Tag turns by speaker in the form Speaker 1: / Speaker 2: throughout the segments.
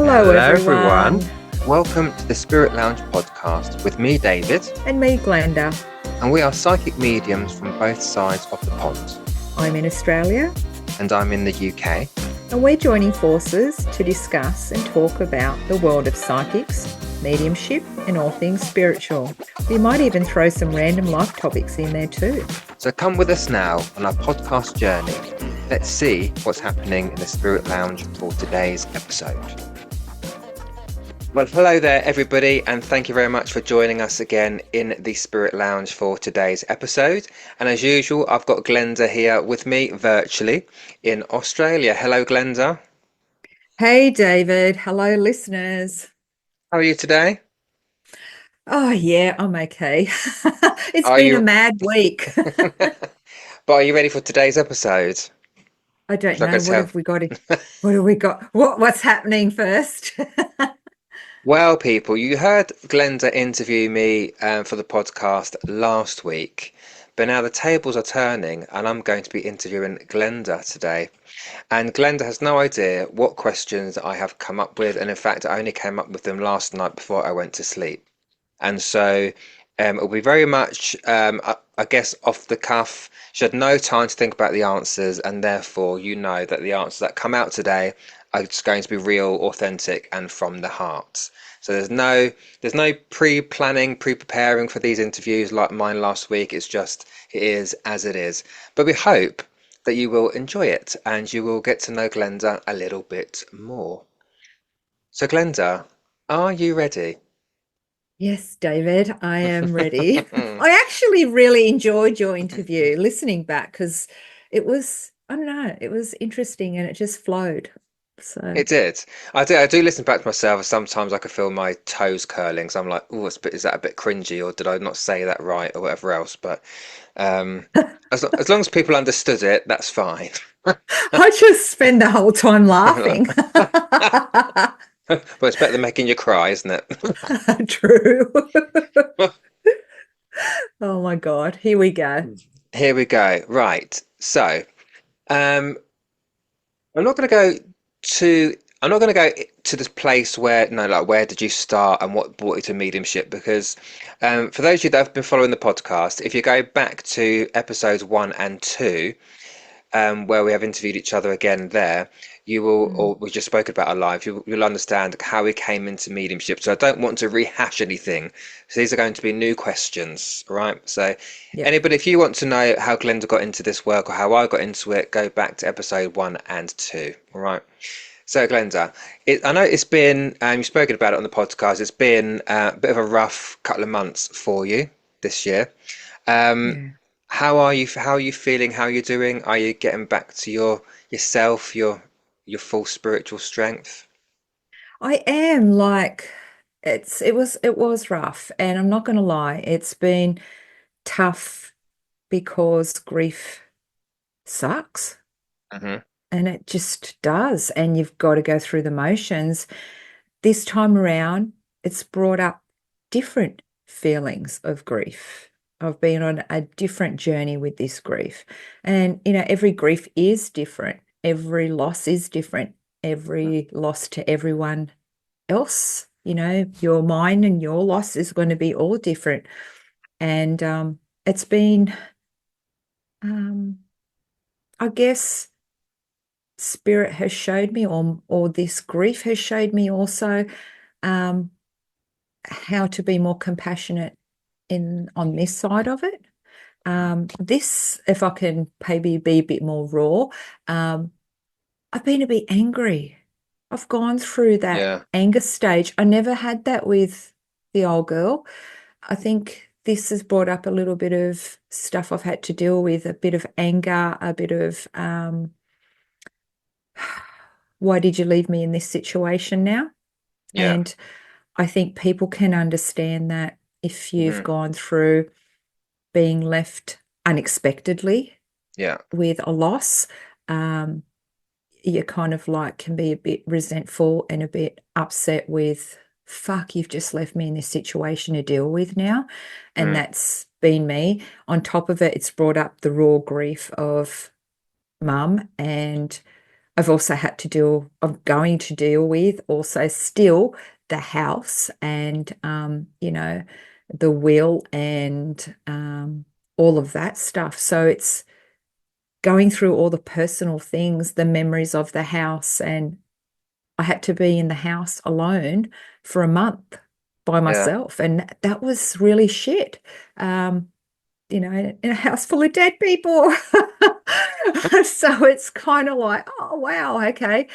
Speaker 1: Hello, everyone.
Speaker 2: Welcome to the Spirit Lounge podcast with me, David.
Speaker 1: And me, Glenda.
Speaker 2: And we are psychic mediums from both sides of the pond.
Speaker 1: I'm in Australia.
Speaker 2: And I'm in the UK.
Speaker 1: And we're joining forces to discuss and talk about the world of psychics, mediumship, and all things spiritual. We might even throw some random life topics in there too.
Speaker 2: So come with us now on our podcast journey. Let's see what's happening in the Spirit Lounge for today's episode. Well, hello there, everybody, and thank you very much for joining us again in the Spirit Lounge for today's episode. And as usual, I've got Glenda here with me virtually in Australia. Hello, Glenda.
Speaker 1: Hey, David. Hello, listeners.
Speaker 2: How are you today?
Speaker 1: Oh, yeah, I'm okay. It's been a mad week.
Speaker 2: But are you ready for today's episode?
Speaker 1: I don't know. What have we got? What have we got? What's happening first?
Speaker 2: Well, people, you heard Glenda interview me for the podcast last week, but now the tables are turning and I'm going to be interviewing Glenda today. And Glenda has no idea what questions I have come up with, and in fact I only came up with them last night before I went to sleep. And so it'll be very much, I guess, off the cuff. She had no time to think about the answers, and therefore you know that the answers that come out today are just going to be real, authentic, and from the heart. So there's no pre-planning, pre-preparing for these interviews like mine last week. It's just, it is as it is. But we hope that you will enjoy it and you will get to know Glenda a little bit more. So Glenda, are you ready?
Speaker 1: Yes, David, I am ready. I actually really enjoyed your interview, listening back, because it was, I don't know, it was interesting and it just flowed. So
Speaker 2: It did. I do listen back to myself. Sometimes I can feel my toes curling. So I'm like, oh, is that a bit cringy, or did I not say that right, or whatever else? But as long as people understood it, that's fine.
Speaker 1: I just spend the whole time laughing.
Speaker 2: But it's better than making you cry, isn't it?
Speaker 1: True. Oh my God. Here we go.
Speaker 2: Here we go. Right. So, I'm not going to go I'm not going to go to this place where, no, like, where did you start and what brought you to mediumship? Because for those of you that have been following the podcast, if you go back to episodes 1 and 2, where we have interviewed each other again there, you will, or we just spoke about our lives, you'll understand how we came into mediumship. So I don't want to rehash anything. So these are going to be new questions, right? So anybody, if you want to know how Glenda got into this work or how I got into it, go back to episode 1 and 2, all right? So Glenda, I know it's been, you've spoken about it on the podcast, it's been a bit of a rough couple of months for you this year. How are you feeling? How are you doing? Are you getting back to yourself, your full spiritual strength?
Speaker 1: I am, like, it was rough, and I'm not going to lie, it's been tough because grief sucks.
Speaker 2: Mm-hmm.
Speaker 1: And it just does. And you've got to go through the motions. This time around, it's brought up different feelings of grief. I've been on a different journey with this grief. And, every grief is different. Every loss is different. Every loss to everyone else, your mine and your loss is going to be all different. And it's been, I guess, spirit has showed me, or this grief has showed me also, how to be more compassionate on this side of it. This, if I can maybe be a bit more raw, I've been a bit angry. I've gone through that anger stage. I never had that with the old girl. I think this has brought up a little bit of stuff I've had to deal with, a bit of anger, a bit of why did you leave me in this situation now? And I think people can understand that if you've gone through being left unexpectedly with a loss, you kind of like can be a bit resentful and a bit upset with, fuck, you've just left me in this situation to deal with now. And that's been me. On top of it, it's brought up the raw grief of mum, and I've also had to deal, I'm going to deal with also still the house and, the will and all of that stuff. So it's going through all the personal things, the memories of the house. And I had to be in the house alone for a month by
Speaker 2: Yeah.
Speaker 1: myself. And that was really shit. Um, in a house full of dead people. So it's kind of like, oh wow, okay.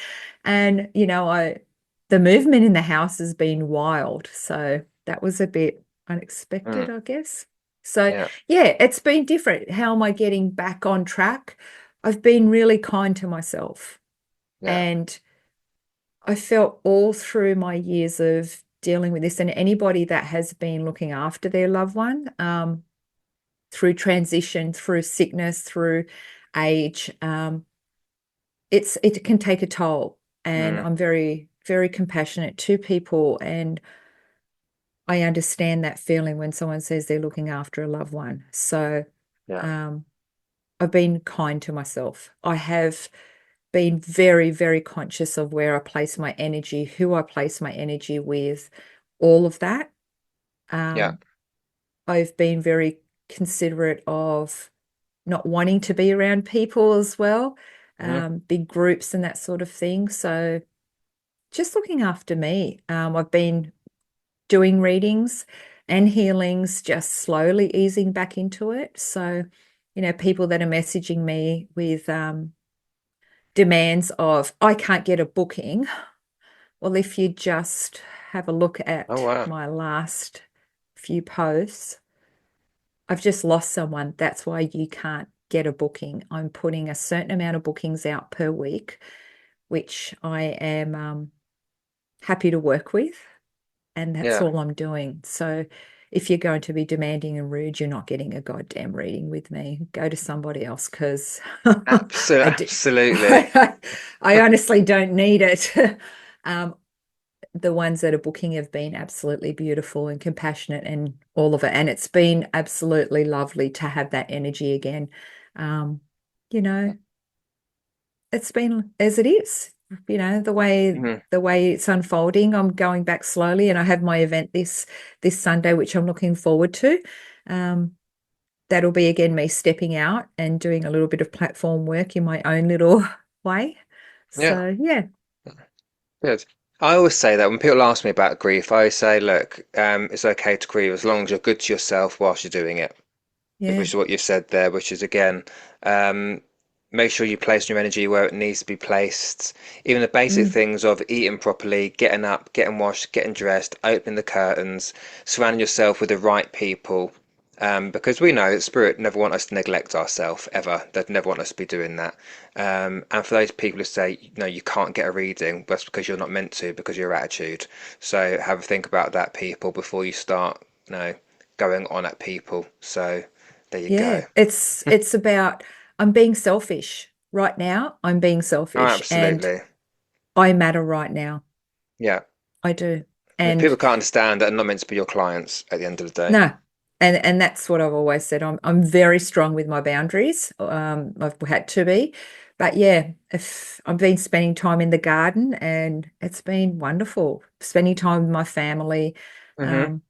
Speaker 1: And the movement in the house has been wild. So that was a bit unexpected,
Speaker 2: Mm.
Speaker 1: I guess. So
Speaker 2: Yeah.
Speaker 1: yeah, it's been different. How am I getting back on track? I've been really kind to myself.
Speaker 2: Yeah.
Speaker 1: And I felt all through my years of dealing with this, and anybody that has been looking after their loved one, through transition, through sickness, through age. It can take a toll, and
Speaker 2: Mm.
Speaker 1: I'm very, very compassionate to people, and I understand that feeling when someone says they're looking after a loved one. So
Speaker 2: Yeah.
Speaker 1: um, I've been kind to myself. I have been very, very conscious of where I place my energy, who I place my energy with, all of that.
Speaker 2: Yeah.
Speaker 1: Um, I've been very considerate of not wanting to be around people as well,
Speaker 2: Hmm.
Speaker 1: big groups and that sort of thing. So just looking after me. I've been doing readings and healings, just slowly easing back into it. So, people that are messaging me with demands of, I can't get a booking. Well, if you just have a look
Speaker 2: Oh
Speaker 1: at
Speaker 2: wow.
Speaker 1: my last few posts, I've just lost someone. That's why you can't get a booking. I'm putting a certain amount of bookings out per week, which I am happy to work with. And that's
Speaker 2: Yeah.
Speaker 1: all I'm doing. So if you're going to be demanding and rude, you're not getting a goddamn reading with me. Go to somebody else because
Speaker 2: Absolutely.
Speaker 1: I do.
Speaker 2: Absolutely.
Speaker 1: I honestly don't need it. Um, the ones that are booking have been absolutely beautiful and compassionate and all of it. And it's been absolutely lovely to have that energy again. Um, you know, it's been as it is, the way
Speaker 2: Mhm.
Speaker 1: it's unfolding. I'm going back slowly and I have my event this Sunday, which I'm looking forward to. Um, that'll be again me stepping out and doing a little bit of platform work in my own little way.
Speaker 2: Yeah.
Speaker 1: So yeah,
Speaker 2: Good. I always say that when people ask me about grief, I always say, look, it's okay to grieve as long as you're good to yourself whilst you're doing it,
Speaker 1: yeah,
Speaker 2: which is what you've said there, which is again, um, make sure you place your energy where it needs to be placed. Even the basic
Speaker 1: mm,
Speaker 2: things of eating properly, getting up, getting washed, getting dressed, opening the curtains, surrounding yourself with the right people. Because we know that Spirit never want us to neglect ourselves ever. They'd never want us to be doing that. And for those people who say, no, you can't get a reading, that's because you're not meant to, because of your attitude. So have a think about that, people, before you start, going on at people. So there you
Speaker 1: yeah.
Speaker 2: go.
Speaker 1: It's about I'm being selfish right now. I'm being
Speaker 2: Oh,
Speaker 1: selfish and
Speaker 2: absolutely.
Speaker 1: I matter right now.
Speaker 2: Yeah.
Speaker 1: I do.
Speaker 2: And if
Speaker 1: And
Speaker 2: people can't understand that are not meant to be your clients at the end of the day.
Speaker 1: no, and that's what I've always said. I'm very strong with my boundaries. I've had to be, but yeah, if I've been spending time in the garden, and it's been wonderful spending time with my family.
Speaker 2: Hmm.
Speaker 1: Um,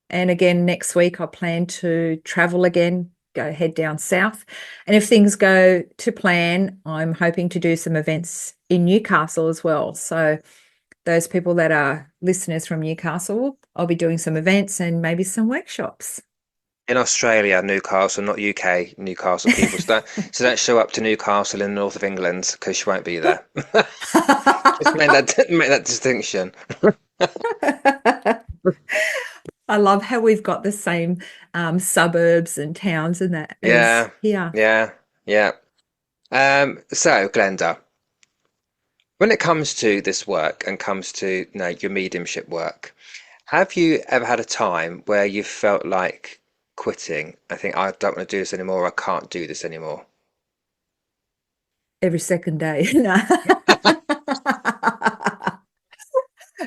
Speaker 1: and again, next week I plan to travel again, go head down south, and if things go to plan, I'm hoping to do some events in Newcastle as well. So those people that are listeners from Newcastle, I'll be doing some events and maybe some workshops.
Speaker 2: In Australia, Newcastle, not UK, Newcastle people. So don't show up to Newcastle in the north of England because she won't be there. Just make that distinction.
Speaker 1: I love how we've got the same suburbs and towns and that as
Speaker 2: Yeah,
Speaker 1: here.
Speaker 2: yeah, yeah. So Glenda, when it comes to this work and comes to your mediumship work, have you ever had a time where you felt like quitting? I think I don't want to do this anymore. I can't do this anymore.
Speaker 1: Every second day. No.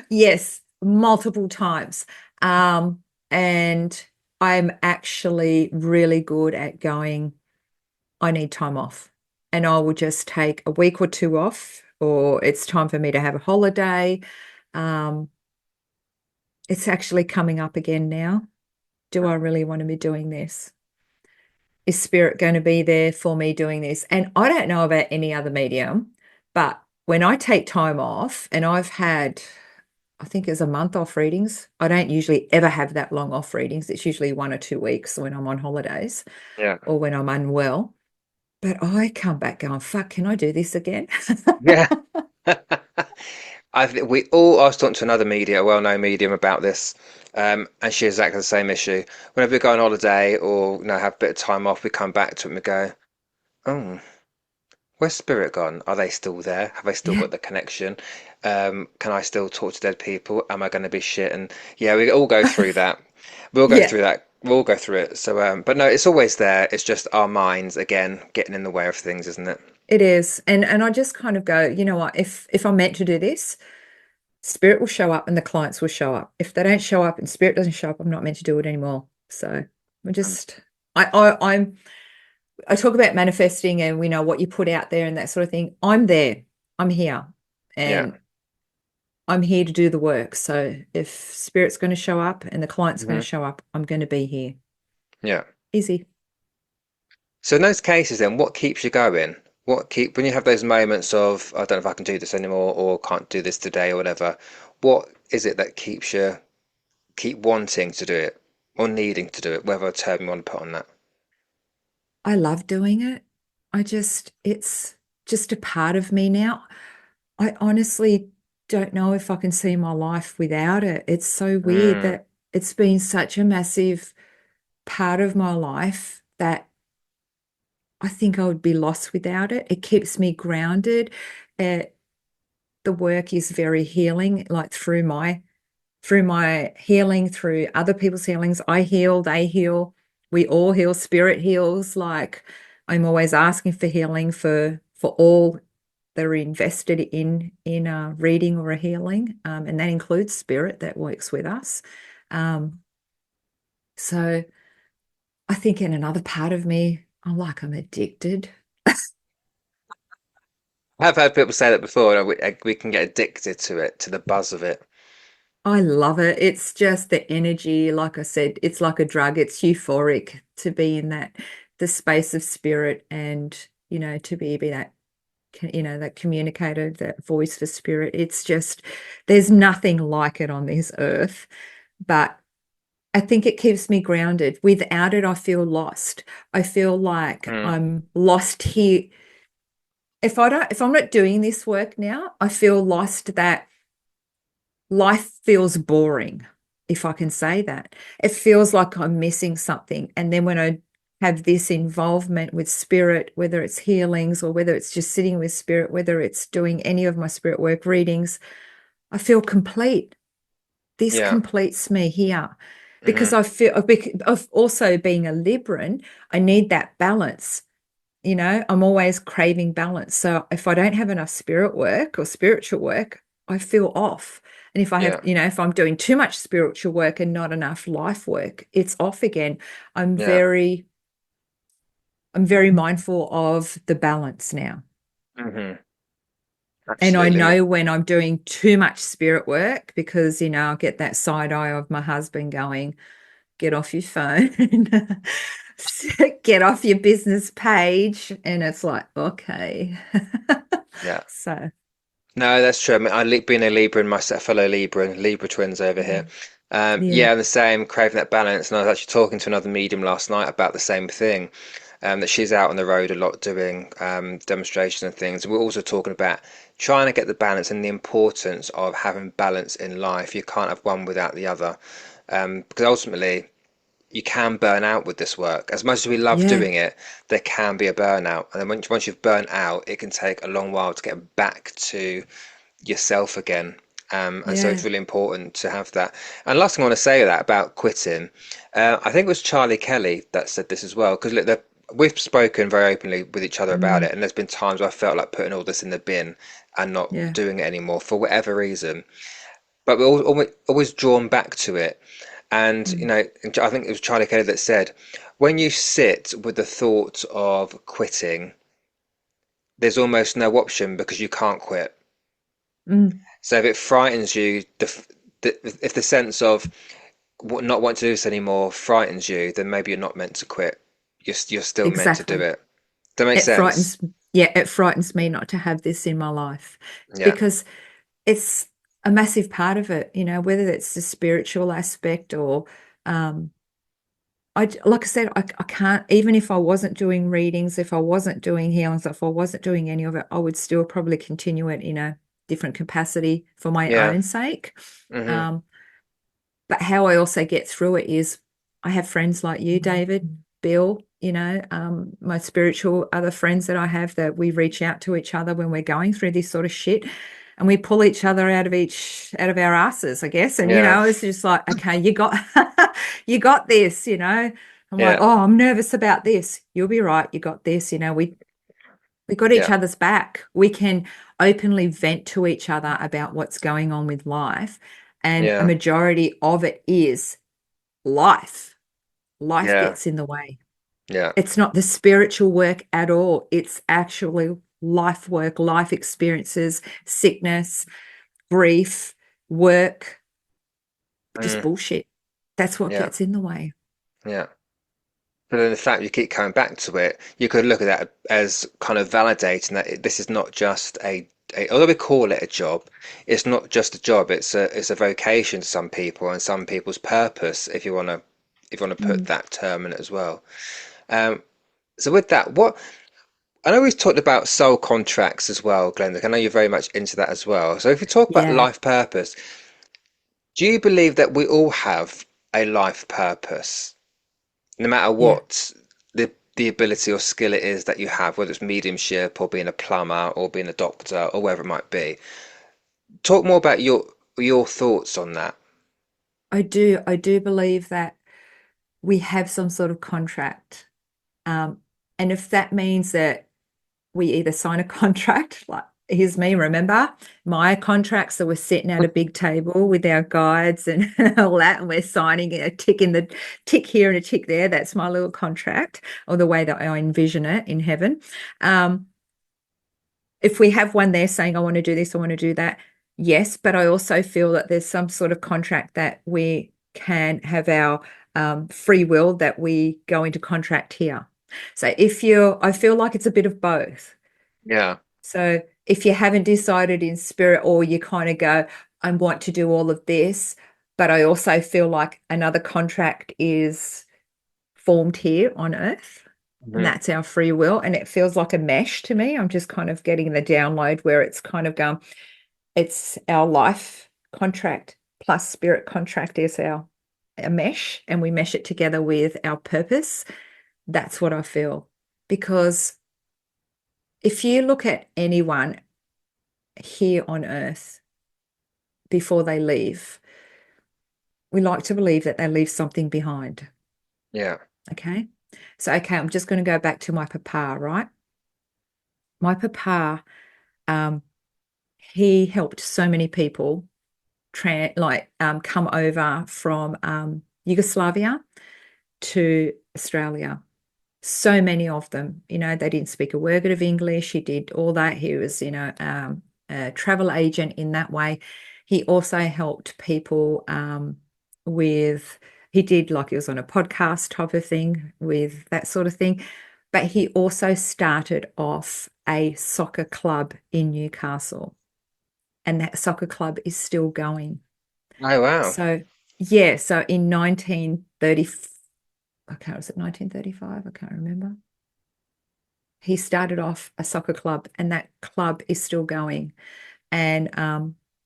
Speaker 1: Yes, multiple times. And I'm actually really good at going, I need time off. and I will just take a week or two off, or it's time for me to have a holiday. Um, it's actually coming up again now. Do I really want to be doing this? Is spirit going to be there for me doing this? And I don't know about any other medium, but when I take time off, and I've had, I think it's a month off readings. I don't usually ever have that long off readings. It's usually 1 or 2 weeks when I'm on holidays
Speaker 2: Yeah.
Speaker 1: or when I'm unwell. But I come back going, fuck, can I do this again?
Speaker 2: Yeah. I think we all. I was talking to another media, a well-known medium, about this, and she has exactly the same issue. Whenever we go on holiday or have a bit of time off, we come back to it and we go, "Oh, where's spirit gone? Are they still there? Have they still
Speaker 1: Yeah.
Speaker 2: got the connection? Can I still talk to dead people? Am I going to be shit?" And yeah, we all go through that. We'll go
Speaker 1: Yeah,
Speaker 2: through that. We'll go through it. So, but no, it's always there. It's just our minds again getting in the way of things, isn't it?
Speaker 1: it is. And I just kind of go, you know what, if I'm meant to do this, spirit will show up and the clients will show up. If they don't show up and spirit doesn't show up, I'm not meant to do it anymore. So I
Speaker 2: Mm.
Speaker 1: just I talk about manifesting and we know what you put out there and that sort of thing. I'm there. I'm here.
Speaker 2: Yeah.
Speaker 1: And I'm here to do the work. So if spirit's going to show up and the client's going
Speaker 2: Hmm.
Speaker 1: to show up, I'm going to be here.
Speaker 2: Yeah.
Speaker 1: Easy.
Speaker 2: So in those cases, then, what keeps you going? What keep when you have those moments of I don't know if I can do this anymore or can't do this today or whatever? What is it that keeps you keep wanting to do it or needing to do it? Whatever term you want to put on that.
Speaker 1: I love doing it. It's just a part of me now. I honestly don't know if I can see my life without it. It's so weird
Speaker 2: Mm,
Speaker 1: that it's been such a massive part of my life that I think I would be lost without it. It keeps me grounded. Uh, the work is very healing, like through my healing, through other people's healings. I heal, they heal, we all heal, spirit heals. Like I'm always asking for healing for all that are invested in a reading or a healing, and that includes spirit that works with us. Um, so I think in another part of me, I'm addicted.
Speaker 2: I've heard people say that before. We can get addicted to it, to the buzz of it.
Speaker 1: I love it. It's just the energy. Like I said, it's like a drug. It's euphoric to be in the space of spirit and, to be that, that communicator, that voice for spirit. It's just, there's nothing like it on this earth. But I think it keeps me grounded. Without it, I feel lost. I feel like
Speaker 2: Mm,
Speaker 1: I'm lost here. If I'm not doing this work now, I feel lost that life feels boring, if I can say that. It feels like I'm missing something. And then when I have this involvement with spirit, whether it's healings or whether it's just sitting with spirit, whether it's doing any of my spirit work readings, I feel complete. This
Speaker 2: yeah.
Speaker 1: completes me here
Speaker 2: Hmm.
Speaker 1: because I feel of also being a Libran, I need that balance. I'm always craving balance. So if I don't have enough spirit work or spiritual work, I feel off. And if I have,
Speaker 2: Yeah.
Speaker 1: if I'm doing too much spiritual work and not enough life work, it's off again. I'm
Speaker 2: Yeah.
Speaker 1: very, I'm very mindful of the balance now.
Speaker 2: Hmm.
Speaker 1: And I
Speaker 2: Absolutely.
Speaker 1: know when I'm doing too much spirit work because, I get that side eye of my husband going, get off your phone, get off your business page. And it's like, okay.
Speaker 2: Yeah.
Speaker 1: So,
Speaker 2: No, that's true. I mean, being a Libra and my fellow Libra twins over here.
Speaker 1: yeah,
Speaker 2: Yeah, I'm the same, craving that balance. And I was actually talking to another medium last night about the same thing. That she's out on the road a lot doing demonstrations and things. We're also talking about trying to get the balance and the importance of having balance in life. You can't have one without the other. Because ultimately, you can burn out with this work. As much as we love
Speaker 1: yeah,
Speaker 2: doing it, there can be a burnout. And then once you've burnt out, it can take a long while to get back to yourself again. And so it's
Speaker 1: yeah,
Speaker 2: really important to have that. And last thing I want to say that about quitting, I think it was Charlie Kelly that said this as well. Because look, we've spoken very openly with each other about
Speaker 1: mm,
Speaker 2: it, and there's been times where I felt like putting all this in the bin and not
Speaker 1: yeah,
Speaker 2: doing it anymore for whatever reason. But we're always drawn back to it. And
Speaker 1: mm,
Speaker 2: I think it was Charlie Kelly that said, when you sit with the thought of quitting, there's almost no option because you can't quit.
Speaker 1: Mm,
Speaker 2: So if it frightens you, if the sense of not wanting to do this anymore frightens you, then maybe you're not meant to quit. You're still meant to do
Speaker 1: exactly.
Speaker 2: it. Does that make
Speaker 1: It
Speaker 2: sense?
Speaker 1: frightens, yeah, it frightens me not to have this in my life
Speaker 2: Yeah,
Speaker 1: because it's a massive part of it, whether it's the spiritual aspect or, um, like I said, I can't, even if I wasn't doing readings, if I wasn't doing healings, if I wasn't doing any of it, I would still probably continue it in a different capacity for my
Speaker 2: yeah,
Speaker 1: own sake.
Speaker 2: hmm
Speaker 1: Um, But how I also get through it is I have friends like you, David, Bill, my spiritual other friends that I have that we reach out to each other when we're going through this sort of shit and we pull each other out of our asses, I guess. And,
Speaker 2: yeah,
Speaker 1: it's just like, okay, you got this, I'm like,
Speaker 2: yeah,
Speaker 1: oh, I'm nervous about this. You'll be right. You got this. We got each
Speaker 2: yeah,
Speaker 1: other's back. We can openly vent to each other about what's going on with life. And a
Speaker 2: yeah,
Speaker 1: majority of it is life. Life
Speaker 2: yeah,
Speaker 1: gets in the way.
Speaker 2: yeah,
Speaker 1: It's not the spiritual work at all. It's actually life work, life experiences, sickness, grief, work, just
Speaker 2: mm,
Speaker 1: bullshit. That's what
Speaker 2: yeah,
Speaker 1: gets in the way.
Speaker 2: yeah. But then the fact you keep coming back to it, you could look at that as kind of validating that this is not just although we call it a job, it's not just a job. It's a vocation to some people and some people's purpose, if you want to put
Speaker 1: Mm.
Speaker 2: that term in it as well. Um, so with that, what I know we've talked about soul contracts as well, Glenda. I know you're very much into that as well. So if you talk about
Speaker 1: Yeah,
Speaker 2: life purpose, do you believe that we all have a life purpose? No matter
Speaker 1: yeah.
Speaker 2: what the ability or skill it is that you have, whether it's mediumship or being a plumber or being a doctor or whatever it might be. Talk more about your thoughts on that.
Speaker 1: I do believe that we have some sort of contract. Um, and if that means that we either sign a contract, like here's me, remember my contracts that we're sitting at a big table with our guides and all that, and we're signing a tick in the tick here and a tick there. That's my little contract, or the way that I envision it in heaven. Um, if we have one there saying, I want to do this, I want to do that, yes, but I also feel that there's some sort of contract that we can have our free will that we go into contract here. So I feel like it's a bit of both.
Speaker 2: Yeah.
Speaker 1: So if you haven't decided in spirit, or you kind of go, I want to do all of this, but I also feel like another contract is formed here on earth, and
Speaker 2: hmm
Speaker 1: that's our free will. And it feels like a mesh to me. I'm just kind of getting the download where it's kind of going, it's our life contract plus spirit contract is our a mesh, and we mesh it together with our purpose. That's what I feel. Because if you look at anyone here on earth before they leave, we like to believe that they leave something behind.
Speaker 2: Yeah.
Speaker 1: Okay. So, okay, I'm just going to go back to my papa, right? My papa, um, he helped so many people come over from Yugoslavia to Australia. So many of them, they didn't speak a word of English. He did all that. He was, a travel agent in that way. He also helped people with, he did like he was on a podcast type of thing with that sort of thing. But he also started off a soccer club in Newcastle, and that soccer club is still going.
Speaker 2: Oh wow.
Speaker 1: So, yeah, so in 1930, okay, was it 1935? I can't remember. He started off a soccer club, and that club is still going. And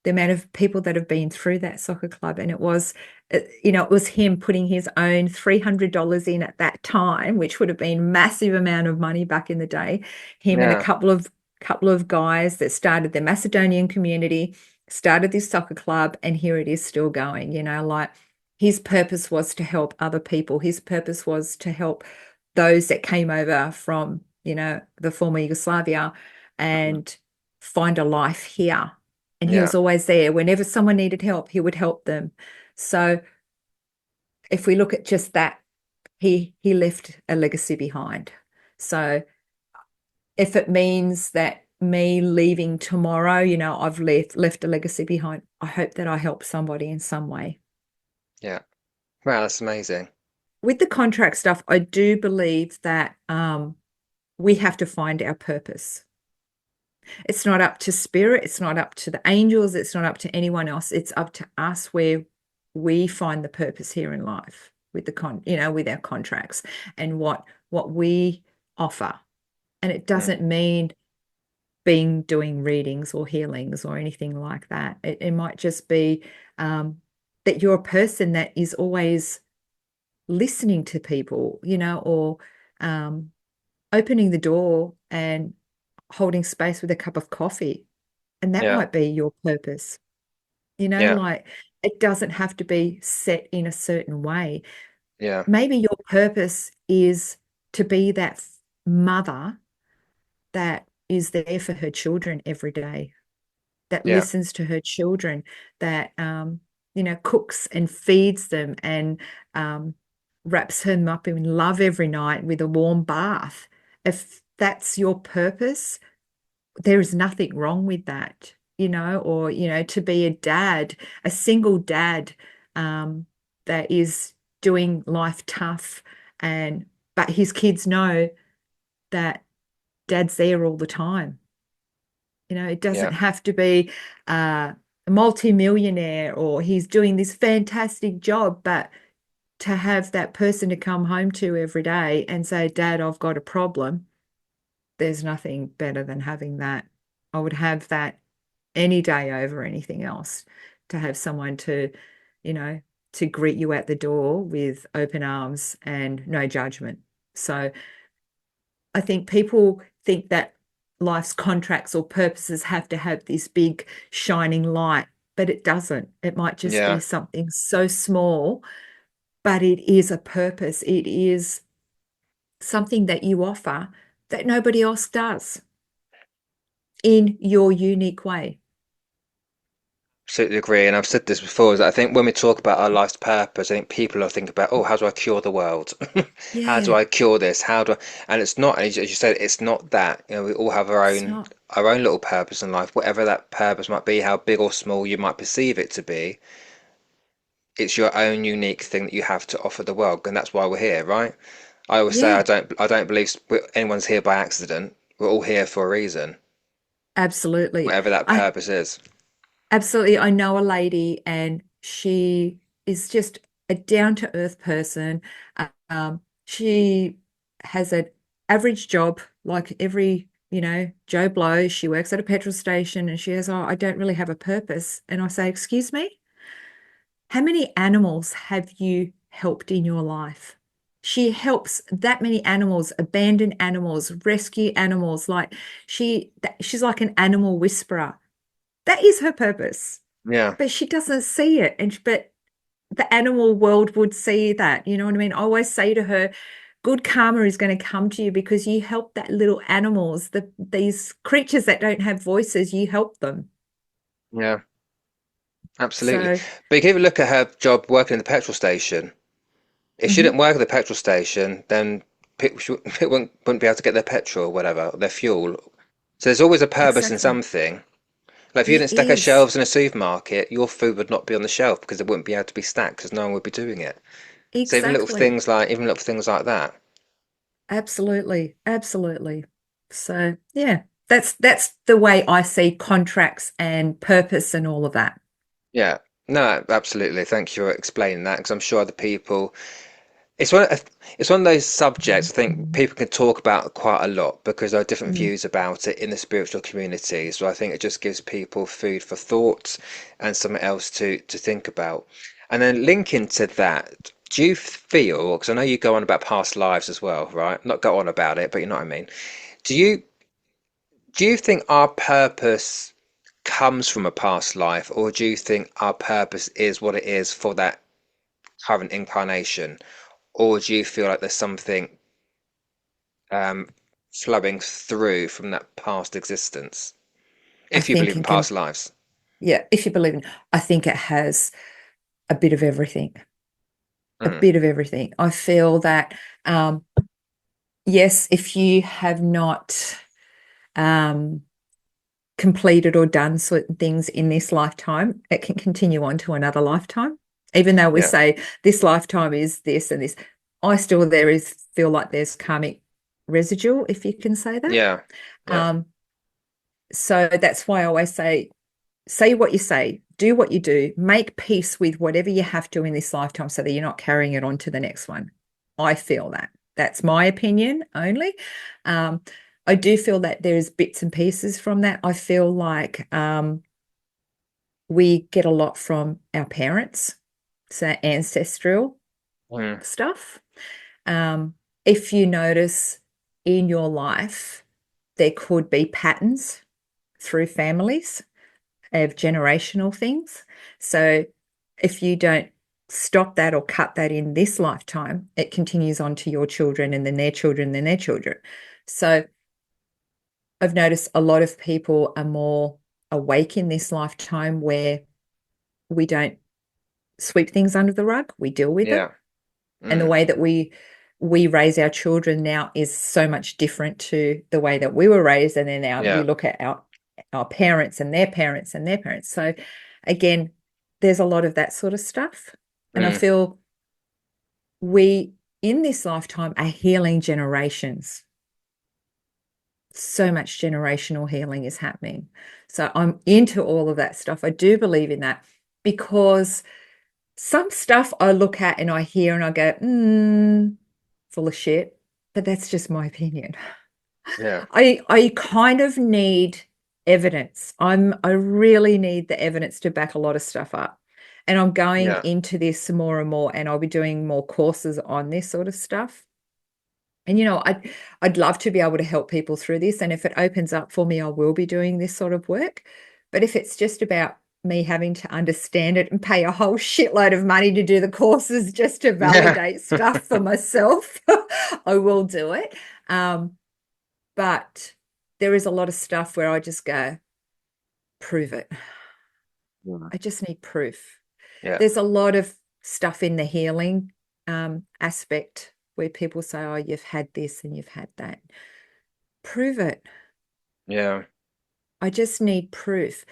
Speaker 1: the amount of people that have been through that soccer club, and it was him putting his own $300 in at that time, which would have been massive amount of money back in the day. Him and a
Speaker 2: Yeah.
Speaker 1: couple of guys that started the Macedonian community, started this soccer club, and here it is still going. Like his purpose was to help other people. His purpose was to help those that came over from, the former Yugoslavia,
Speaker 2: Mhm.
Speaker 1: and find a life here. And he
Speaker 2: Yeah.
Speaker 1: was always there. Whenever someone needed help, he would help them. So if we look at just that, he left a legacy behind. So if it means that me leaving tomorrow, I've left a legacy behind, I hope that I help somebody in some way.
Speaker 2: Yeah. Wow, that's amazing.
Speaker 1: With the contract stuff, I do believe that we have to find our purpose. It's not up to spirit, it's not up to the angels, it's not up to anyone else. It's up to us where we find the purpose here in life with with our contracts and what we offer. And it
Speaker 2: Mm.
Speaker 1: doesn't mean being doing readings or healings or anything like that. It might just be that you're a person that is always listening to people, or um, opening the door and holding space with a cup of coffee. And that
Speaker 2: Yeah.
Speaker 1: might be your purpose,
Speaker 2: Yeah.
Speaker 1: like it doesn't have to be set in a certain way.
Speaker 2: Yeah.
Speaker 1: Maybe your purpose is to be that mother that is there for her children every day, that
Speaker 2: Yeah.
Speaker 1: listens to her children, that cooks and feeds them and um, wraps them up in love every night with a warm bath. If that's your purpose, there is nothing wrong with that, or to be a dad, a single dad, um, that is doing life tough, and but his kids know that dad's there all the time. It doesn't
Speaker 2: Yeah.
Speaker 1: have to be a multi-millionaire or he's doing this fantastic job, but to have that person to come home to every day and say, Dad, I've got a problem, there's nothing better than having that. I would have that any day over anything else, to have someone you know, to greet you at the door with open arms and no judgment. So I think people think that life's contracts or purposes have to have this big shining light, but it doesn't. It might just be
Speaker 2: Yeah.
Speaker 1: something so small, but it is a purpose. It is something that you offer that nobody else does in your unique way.
Speaker 2: Absolutely agree. And I've said this before, is that I think when we talk about our life's purpose, I think people are thinking about, oh, how do I cure the world? How do
Speaker 1: Yeah,
Speaker 2: I cure this? How do I? And it's not, as you said, it's not that. We all have
Speaker 1: it's not.
Speaker 2: our own little purpose in life, whatever that purpose might be, how big or small you might perceive it to be. It's your own unique thing that you have to offer the world, and that's why we're here, right? I always say
Speaker 1: Yeah,
Speaker 2: I don't believe anyone's here by accident. We're all here for a reason,
Speaker 1: absolutely.
Speaker 2: whatever that
Speaker 1: I
Speaker 2: purpose is.
Speaker 1: Absolutely. I know a lady and she is just a down-to-earth person. She has an average job like every, Joe Blow. She works at a petrol station and she goes, Oh, I don't really have a purpose. And I say, Excuse me, how many animals have you helped in your life? She helps that many animals, abandoned animals, rescue animals. Like she's like an animal whisperer. That is her purpose,
Speaker 2: Yeah,
Speaker 1: but she doesn't see it. But the animal world would see that. You know what I mean? I always say to her, good karma is going to come to you because you help that little animals, these creatures that don't have voices, you help them.
Speaker 2: yeah, absolutely.
Speaker 1: So
Speaker 2: But you can even look at her job working in the petrol station. If she didn't
Speaker 1: mhm,
Speaker 2: work at the petrol station, then people wouldn't be able to get their petrol or whatever, their fuel. So there's always a purpose in
Speaker 1: exactly.
Speaker 2: something. Like if you
Speaker 1: It
Speaker 2: didn't stack her
Speaker 1: is.
Speaker 2: shelves in a supermarket, your food would not be on the shelf because it wouldn't be able to be stacked because no one would be doing it. So
Speaker 1: Exactly.
Speaker 2: even little things like that.
Speaker 1: Absolutely. Absolutely. So yeah, that's the way I see contracts and purpose and all of that.
Speaker 2: Yeah. No, absolutely. Thank you for explaining that because I'm sure other people It's one it's one of those subjects I think people can talk about quite a lot because there are different
Speaker 1: Mm.
Speaker 2: views about it in the spiritual community. So I think it just gives people food for thought and something else to think about. And then linking to that, do you feel, because I know you go on about past lives as well, right? Not go on about it, but you know what I mean. Do you do you think our purpose comes from a past life, or do you think our purpose is what it is for that current incarnation? Or do you feel like there's something um, flowing through from that past existence,
Speaker 1: I
Speaker 2: if you
Speaker 1: think
Speaker 2: believe in
Speaker 1: it can,
Speaker 2: past lives.
Speaker 1: yeah, if you believe in, I think it has a bit of everything, a
Speaker 2: Mm,
Speaker 1: bit of everything. I feel that, yes, if you have not. um, completed or done certain things in this lifetime, it can continue on to another lifetime. Even though we
Speaker 2: Yeah.
Speaker 1: say this lifetime is this and this, I still there is feel like there's karmic residual, if you can say that.
Speaker 2: Yeah. Yeah.
Speaker 1: Um, so that's why I always say what you say, do what you do, make peace with whatever you have to in this lifetime so that you're not carrying it on to the next one. I feel that. That's my opinion only. Um, I do feel that there's bits and pieces from that. I feel like we get a lot from our parents, so ancestral
Speaker 2: Mm.
Speaker 1: stuff. Um, if you notice in your life, there could be patterns through families of generational things. So if you don't stop that or cut that in this lifetime, it continues on to your children and then their children and then their children. So I've noticed a lot of people are more awake in this lifetime where we don't sweep things under the rug, we deal with them.
Speaker 2: Yeah.
Speaker 1: And the
Speaker 2: Mm.
Speaker 1: way that we raise our children now is so much different to the way that we were raised. And then now you
Speaker 2: Yeah.
Speaker 1: look at our parents and their parents and their parents. So again, there's a lot of that sort of stuff. And I
Speaker 2: Mm.
Speaker 1: feel we in this lifetime are healing generations. So much generational healing is happening. So I'm into all of that stuff. I do believe in that because some stuff I look at and I hear and I go, full of shit. But that's just my opinion.
Speaker 2: Yeah.
Speaker 1: I kind of need evidence. I really need the evidence to back a lot of stuff up. And I'm going
Speaker 2: Yeah.
Speaker 1: into this more and more, and I'll be doing more courses on this sort of stuff. And I'd love to be able to help people through this. And if it opens up for me, I will be doing this sort of work. But if it's just about me having to understand it and pay a whole shitload of money to do the courses just to
Speaker 2: Yeah.
Speaker 1: validate stuff for myself, I will do it. But there is a lot of stuff where I just go, prove it.
Speaker 2: Mm.
Speaker 1: I just need proof.
Speaker 2: Yeah.
Speaker 1: There's a lot of stuff in the healing aspect where people say, oh, you've had this and you've had that. Prove it.
Speaker 2: Yeah.
Speaker 1: I just need proof.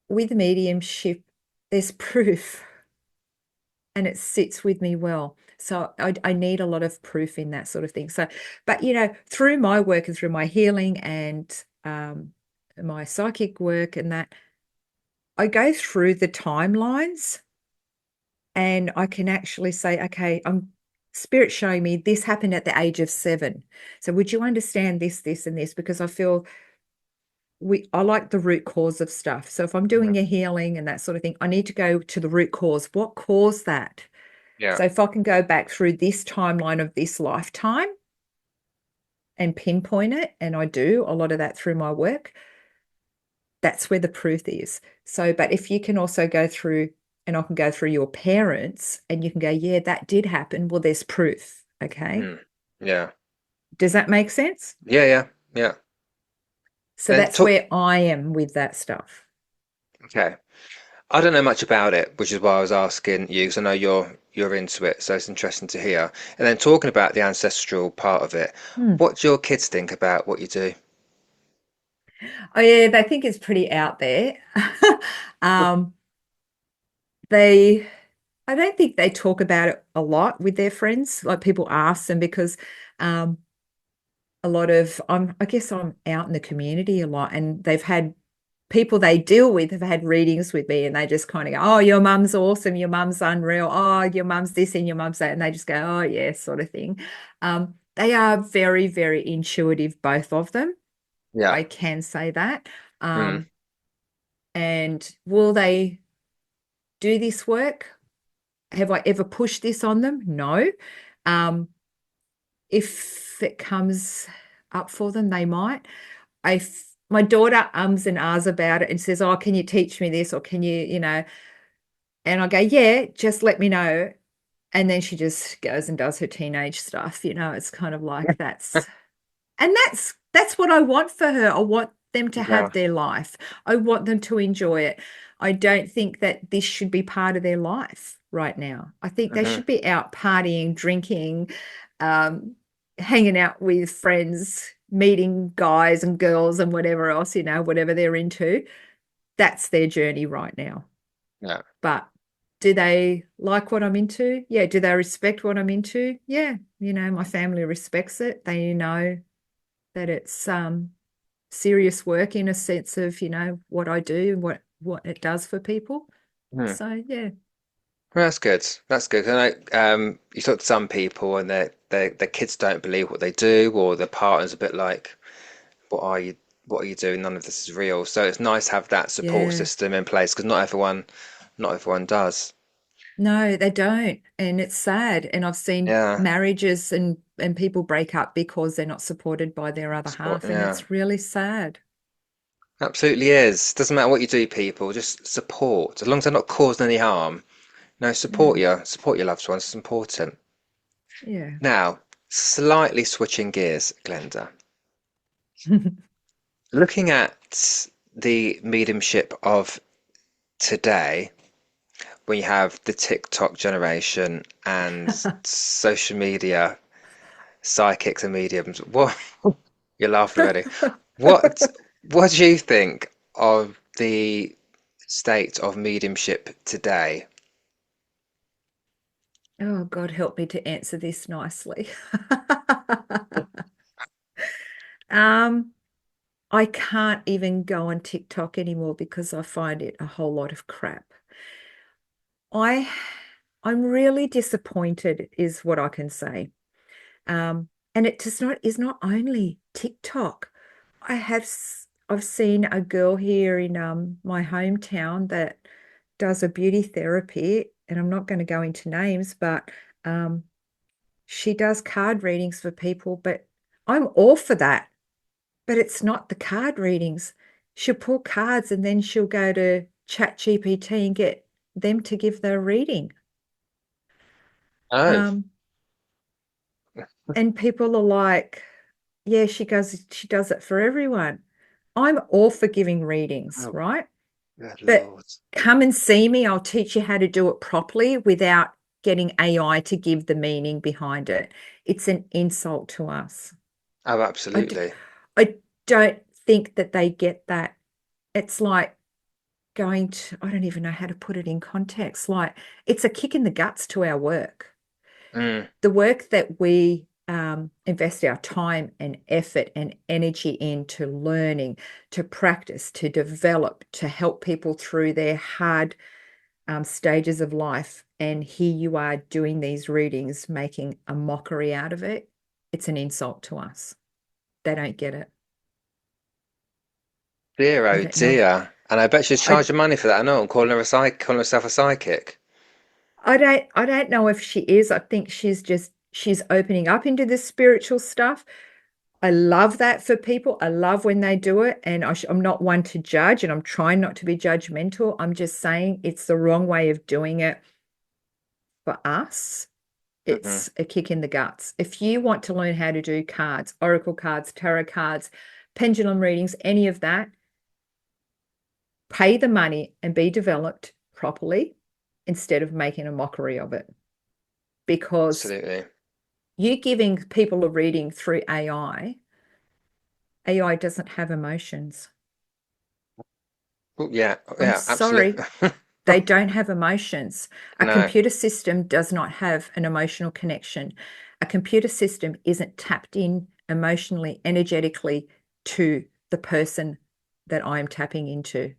Speaker 1: With mediumship, there's proof and it sits with me well. So I need a lot of proof in that sort of thing. So, but through my work and through my healing and my psychic work and that, I go through the timelines and I can actually say, okay, I'm spirit showing me this happened at the age of 7. So would you understand this, this, and this? Because I feel I like the root cause of stuff. So if I'm
Speaker 2: Mm.
Speaker 1: doing a healing and that sort of thing, I need to go to the root cause. What caused that?
Speaker 2: Yeah.
Speaker 1: So if I can go back through this timeline of this lifetime and pinpoint it, and I do a lot of that through my work, that's where the proof is. So, but if you can also go through, and I can go through your parents, and you can go, yeah, that did happen. Well, there's proof. Okay.
Speaker 2: Mm. Yeah.
Speaker 1: Does that make sense?
Speaker 2: Yeah. Yeah. Yeah.
Speaker 1: So
Speaker 2: And
Speaker 1: that's
Speaker 2: talk.
Speaker 1: where I am with that stuff.
Speaker 2: Okay. I don't know much about it, which is why I was asking you, because I know you're into it, so it's interesting to hear. And then talking about the ancestral part of it,
Speaker 1: Hmm.
Speaker 2: what do your kids think about what you do?
Speaker 1: Oh yeah, they think it's pretty out there. um, they, I don't think they talk about it a lot with their friends. Like people ask them because um, a lot of I guess I'm out in the community a lot, and they've had people they deal with have had readings with me, and they just kind of go, "Oh, your mum's awesome. Your mum's unreal. Oh, your mum's this and your mum's that," and they just go, "Oh, yeah," sort of thing. They are very, very intuitive, both of them.
Speaker 2: Yeah.
Speaker 1: I can say that.
Speaker 2: Mm.
Speaker 1: Um, and will they do this work? Have I ever pushed this on them? No. Um, if it comes up for them, they might. My daughter ums and ahs about it and says, "Oh, can you teach me this? Or can you?" And I go, "Yeah, just let me know." And then she just goes and does her teenage stuff. It's kind of like that's what I want for her. I want them to
Speaker 2: Yeah.
Speaker 1: have their life. I want them to enjoy it. I don't think that this should be part of their life right now. I think they
Speaker 2: Hmm.
Speaker 1: should be out partying, drinking, um, hanging out with friends, meeting guys and girls and whatever else, whatever they're into. That's their journey right now.
Speaker 2: Yeah.
Speaker 1: But do they like what I'm into? Yeah. Do they respect what I'm into? Yeah. My family respects it. They know that it's serious work in a sense of, what I do and what it does for people.
Speaker 2: Hmm.
Speaker 1: So yeah.
Speaker 2: Well, that's good. That's good. I know you talk to some people and their kids don't believe what they do, or their partner's a bit like, "What are you? What are you doing? None of this is real." So it's nice to have that support
Speaker 1: Yeah.
Speaker 2: system in place because not everyone does.
Speaker 1: No, they don't. And it's sad. And I've seen
Speaker 2: Yeah.
Speaker 1: marriages and people break up because they're not supported by their other
Speaker 2: Support.
Speaker 1: half. And
Speaker 2: Yeah.
Speaker 1: it's really sad.
Speaker 2: Absolutely is. Doesn't matter what you do, people. Just support. As long as they're not causing any harm. No,
Speaker 1: Yeah.
Speaker 2: support your loved ones. It's important.
Speaker 1: Yeah.
Speaker 2: Now, slightly switching gears, Glenda. Looking at the mediumship of today, we have the TikTok generation and social media psychics and mediums. What you laughed already. What what do you think of the state of mediumship today?
Speaker 1: Oh, God, help me to answer this nicely. Um, I can't even go on TikTok anymore because I find it a whole lot of crap. I I'm really disappointed is what I can say. And it just not is not only TikTok. I've seen a girl here in my hometown that does a beauty therapy, and I'm not going to go into names, but um, she does card readings for people, but I'm all for that. But it's not the card readings. She'll pull cards and then she'll go to ChatGPT and get them to give the reading.
Speaker 2: Oh,
Speaker 1: Um, and people are like, yeah, she does it for everyone. I'm all for giving readings,
Speaker 2: oh,
Speaker 1: right?
Speaker 2: good
Speaker 1: But
Speaker 2: Lord.
Speaker 1: come and see me. I'll teach you how to do it properly without getting AI to give the meaning behind it. It's an insult to us.
Speaker 2: Oh,
Speaker 1: I, d-
Speaker 2: absolutely.
Speaker 1: I don't think that they get that. It's like going to, I don't even know how to put it in context. Like it's a kick in the guts to our work.
Speaker 2: Mm.
Speaker 1: The work that we invest our time and effort and energy into learning, to practice, to develop, to help people through their hard stages of life. And here you are doing these readings, making a mockery out of it. It's an insult to us. They don't get it.
Speaker 2: Dear,
Speaker 1: I
Speaker 2: oh
Speaker 1: don't know.
Speaker 2: dear. And I bet she's
Speaker 1: I
Speaker 2: charging money for that. I know, I'm calling herself a psychic.
Speaker 1: I don't know if she is. I think she's opening up into this spiritual stuff. I love that for people. I love when they do it. And I'm not one to judge, and I'm trying not to be judgmental. I'm just saying it's the wrong way of doing it for us.
Speaker 2: Hmm.
Speaker 1: It's a kick in the guts. If you want to learn how to do cards, oracle cards, tarot cards, pendulum readings, any of that, pay the money and be developed properly instead of making a mockery of it. Because
Speaker 2: Absolutely.
Speaker 1: you giving people a reading through AI doesn't have emotions.
Speaker 2: Oh, yeah,
Speaker 1: I'm
Speaker 2: yeah, absolutely.
Speaker 1: sorry, they don't have emotions. A
Speaker 2: No.
Speaker 1: computer system does not have an emotional connection. A computer system isn't tapped in emotionally, energetically to the person that I'm tapping into.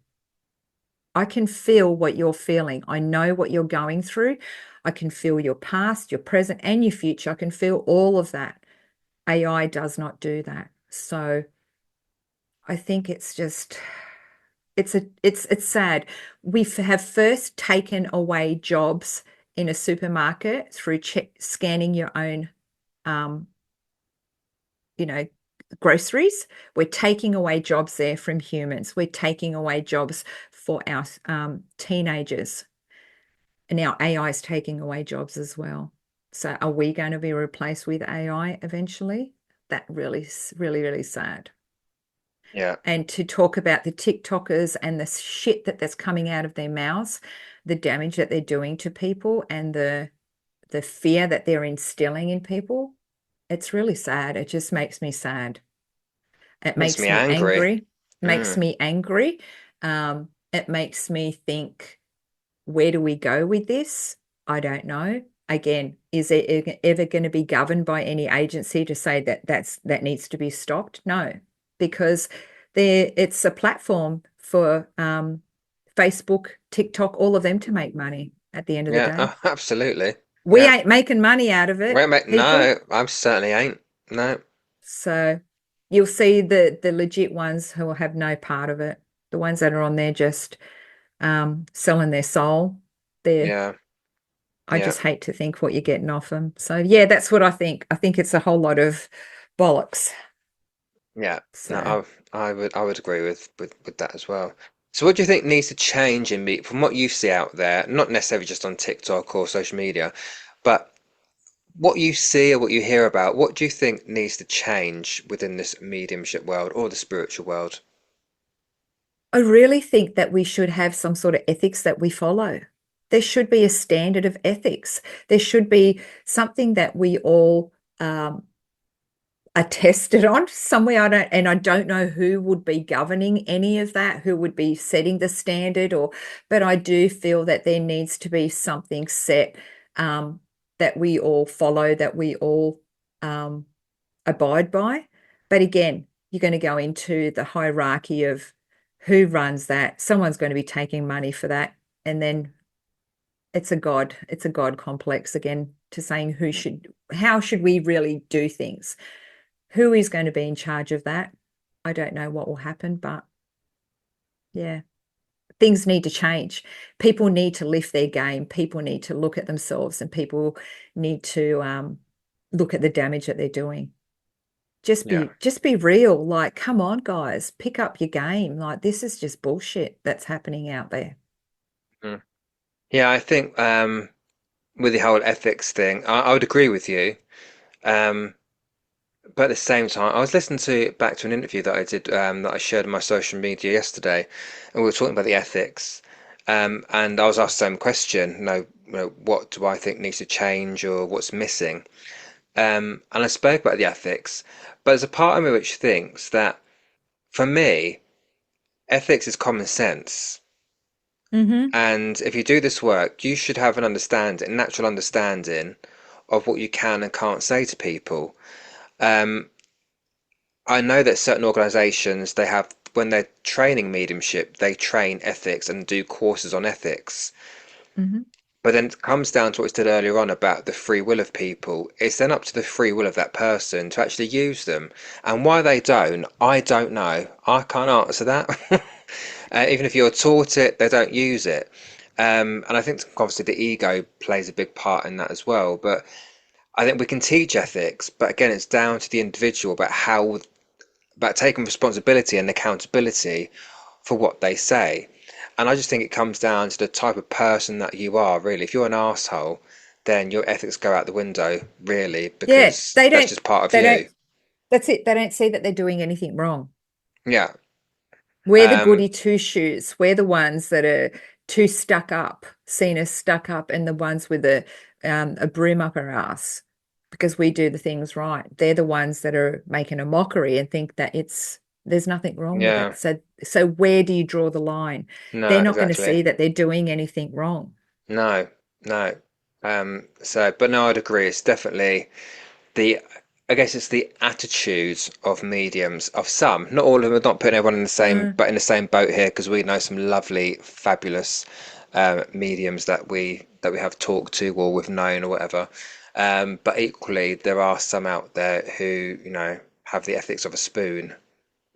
Speaker 1: I can feel what you're feeling. I know what you're going through. I can feel your past, your present, and your future. I can feel all of that. AI does not do that. So I think it's just it's sad. We have first taken away jobs in a supermarket through scanning your own um, you know, groceries. We're taking away jobs there from humans. We're taking away jobs for our teenagers. And now AI is taking away jobs as well. So are we going to be replaced with AI eventually? That really, really, really sad.
Speaker 2: Yeah.
Speaker 1: And to talk about the TikTokers and the shit that's coming out of their mouths, the damage that they're doing to people and the fear that they're instilling in people, it's really sad. It just makes me sad. It
Speaker 2: Makes
Speaker 1: makes
Speaker 2: me
Speaker 1: me
Speaker 2: angry.
Speaker 1: angry, makes
Speaker 2: Mm,
Speaker 1: me angry. It makes me think, where do we go with this? I don't know. Again, is it ever going to be governed by any agency to say that that needs to be stopped? No, because it's a platform for Facebook, TikTok, all of them to make money at the end of the
Speaker 2: yeah,
Speaker 1: day.
Speaker 2: absolutely.
Speaker 1: We
Speaker 2: Yeah.
Speaker 1: ain't making money out of
Speaker 2: Wait,
Speaker 1: it,
Speaker 2: mate,
Speaker 1: people.
Speaker 2: no, I certainly ain't. No.
Speaker 1: So you'll see the legit ones who will have no part of it. The ones that are on there just selling their soul. They're
Speaker 2: Yeah.
Speaker 1: I
Speaker 2: Yeah.
Speaker 1: just hate to think what you're getting off them. So yeah, that's what I think. I think it's a whole lot of bollocks.
Speaker 2: Yeah. No,
Speaker 1: So
Speaker 2: I would agree with that as well. So what do you think needs to change in me from what you see out there, not necessarily just on TikTok or social media, but what you see or what you hear about, what do you think needs to change within this mediumship world or the spiritual world?
Speaker 1: I really think that we should have some sort of ethics that we follow. There should be a standard of ethics. There should be something that we all are tested on somewhere. I don't know who would be governing any of that, who would be setting the standard, but I do feel that there needs to be something set um, that we all follow, that we all um, abide by. But again, you're going to go into the hierarchy of who runs that. Someone's going to be taking money for that, and then it's a god complex again to saying how should we really do things, who is going to be in charge of that? I don't know what will happen, but yeah, things need to change. People need to lift their game. People need to look at themselves, and people need to look at the damage that they're doing.
Speaker 2: Yeah.
Speaker 1: Just be real. Like, come on, guys, pick up your game. Like, this is just bullshit that's happening out there.
Speaker 2: Mm. Yeah, I think with the whole ethics thing, I would agree with you. Um, but at the same time, I was listening to back to an interview that I did that I shared on my social media yesterday, and we were talking about the ethics. And I was asked the same question, what do I think needs to change or what's missing? And I spoke about the ethics, but there's a part of me which thinks that for me, ethics is common sense.
Speaker 1: Mm-hmm.
Speaker 2: And if you do this work, you should have an understanding, natural understanding of what you can and can't say to people. Um, I know that certain organizations, they have, when they're training mediumship, they train ethics and do courses on ethics.
Speaker 1: Mm-hmm.
Speaker 2: But then it comes down to what we said earlier on about the free will of people. It's then up to the free will of that person to actually use them. And why they don't, I don't know. I can't answer that. Even if you're taught it, they don't use it. And I think obviously the ego plays a big part in that as well. But I think we can teach ethics, but again, it's down to the individual about taking responsibility and accountability for what they say. And I just think it comes down to the type of person that you are, really. If you're an asshole, then your ethics go out the window, really,
Speaker 1: Yeah,
Speaker 2: because that's just part of
Speaker 1: they
Speaker 2: you.
Speaker 1: don't, that's it. They don't see that they're doing anything wrong.
Speaker 2: Yeah.
Speaker 1: We're the
Speaker 2: Um,
Speaker 1: goody two shoes. We're the ones that are too stuck up, seen as stuck up, and the ones with a broom up our ass because we do the things right. They're the ones that are making a mockery and think that there's nothing wrong with
Speaker 2: yeah.
Speaker 1: it. So where do you draw the line? They're
Speaker 2: No,
Speaker 1: not going to
Speaker 2: exactly.
Speaker 1: see that they're doing anything wrong.
Speaker 2: No, no. But no, I'd agree. It's definitely the I guess it's the attitudes of mediums of some, not all of them. We're not putting everyone in the same,
Speaker 1: Uh,
Speaker 2: but in the same boat here because we know some lovely, fabulous mediums that we have talked to or we've known or whatever. But equally, there are some out there who have the ethics of a spoon,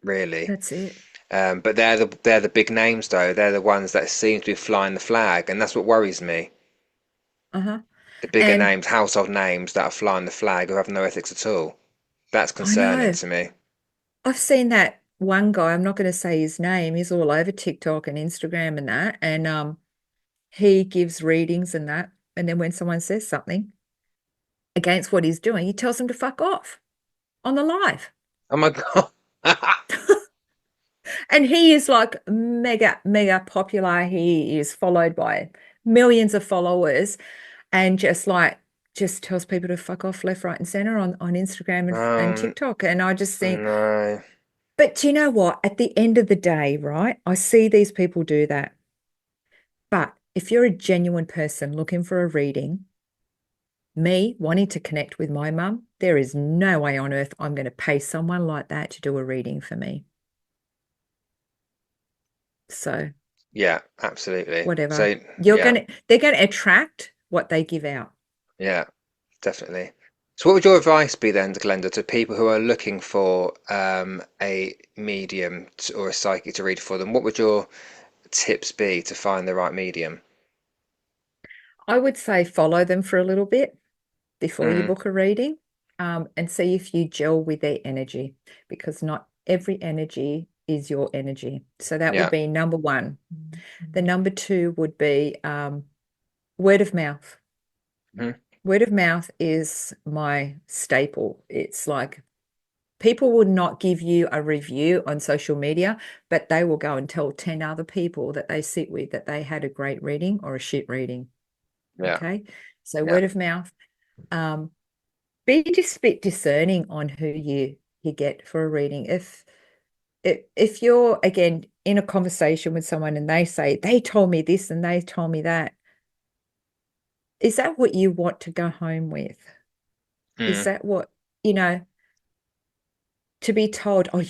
Speaker 2: really.
Speaker 1: that's it.
Speaker 2: But they're the big names though. They're the ones that seem to be flying the flag, and that's what worries me.
Speaker 1: Uh-huh.
Speaker 2: The bigger
Speaker 1: And
Speaker 2: names, household names that are flying the flag who have no ethics at all. That's
Speaker 1: I
Speaker 2: concerning
Speaker 1: know
Speaker 2: to me.
Speaker 1: I've seen that one guy, I'm not going to say his name, he's all over TikTok and Instagram and that. And he gives readings and that. And then when someone says something against what he's doing, he tells them to fuck off on the live.
Speaker 2: Oh my God.
Speaker 1: And he is like mega, mega popular. He is followed by millions of followers and just tells people to fuck off left, right, and center on Instagram and
Speaker 2: Um,
Speaker 1: TikTok. And I just think,
Speaker 2: no.
Speaker 1: But do you know what? At the end of the day, right? I see these people do that. But if you're a genuine person looking for a reading, me wanting to connect with my mum, there is no way on earth I'm going to pay someone like that to do a reading for me. So,
Speaker 2: Yeah, absolutely.
Speaker 1: whatever.
Speaker 2: So yeah,
Speaker 1: They're going to attract what they give out.
Speaker 2: yeah, definitely. So what would your advice be then, Glenda, to people who are looking for a medium or a psychic to read for them? What would your tips be to find the right medium?
Speaker 1: I would say follow them for a little bit before you
Speaker 2: Mm,
Speaker 1: book a reading, and see if you gel with their energy, because not every energy is your energy. So that would
Speaker 2: yeah.
Speaker 1: be number one. The number two would be word of mouth.
Speaker 2: Mhm.
Speaker 1: Word of mouth is my staple. It's like people will not give you a review on social media, but they will go and tell 10 other people that they sit with that they had a great reading or a shit reading.
Speaker 2: Yeah.
Speaker 1: Okay. So
Speaker 2: Yeah.
Speaker 1: word of mouth. Um, be just a bit discerning on who you get for a reading. If you're again in a conversation with someone and they say they told me this and they told me that, is that what you want to go home with? Is
Speaker 2: Mm.
Speaker 1: that what, you know, to be told, oh,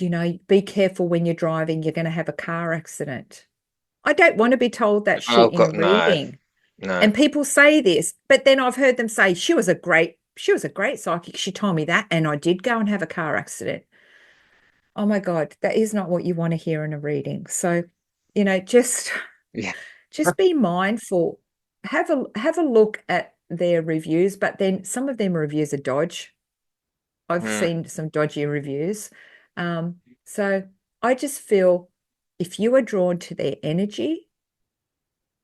Speaker 1: be careful when you're driving, you're going to have a car accident. I don't want to be told that
Speaker 2: Oh
Speaker 1: shit in a
Speaker 2: God, no,
Speaker 1: reading.
Speaker 2: no.
Speaker 1: And people say this, but then I've heard them say she was a great psychic. She told me that, and I did go and have a car accident. Oh my God, that is not what you want to hear in a reading. So, just
Speaker 2: Yeah.
Speaker 1: just be mindful. Have a look at their reviews, but then some of them reviews are dodge. I've
Speaker 2: Mm.
Speaker 1: seen some dodgy reviews. So I just feel if you are drawn to their energy,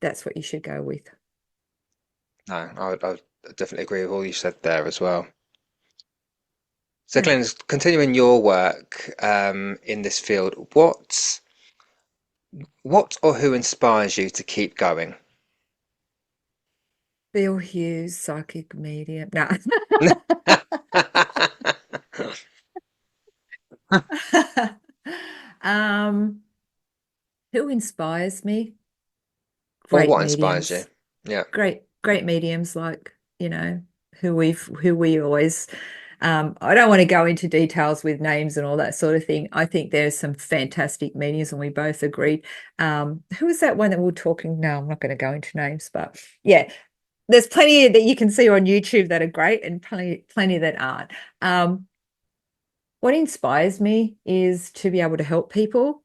Speaker 1: that's what you should go with.
Speaker 2: No, I would definitely agree with all you said there as well. So,
Speaker 1: Yeah.
Speaker 2: Glenn, continuing your work in this field, what or who inspires you to keep going?
Speaker 1: Bill Hughes, psychic medium. No. um, who inspires me?
Speaker 2: Or
Speaker 1: Great
Speaker 2: what inspires you?
Speaker 1: mediums.
Speaker 2: Yeah,
Speaker 1: Great mediums like, who we always I don't want to go into details with names and all that sort of thing. I think there's some fantastic mediums and we both agreed. Who was that one that we were talking? No, I'm not going to go into names, but yeah, there's plenty that you can see on YouTube that are great and plenty that aren't. What inspires me is to be able to help people,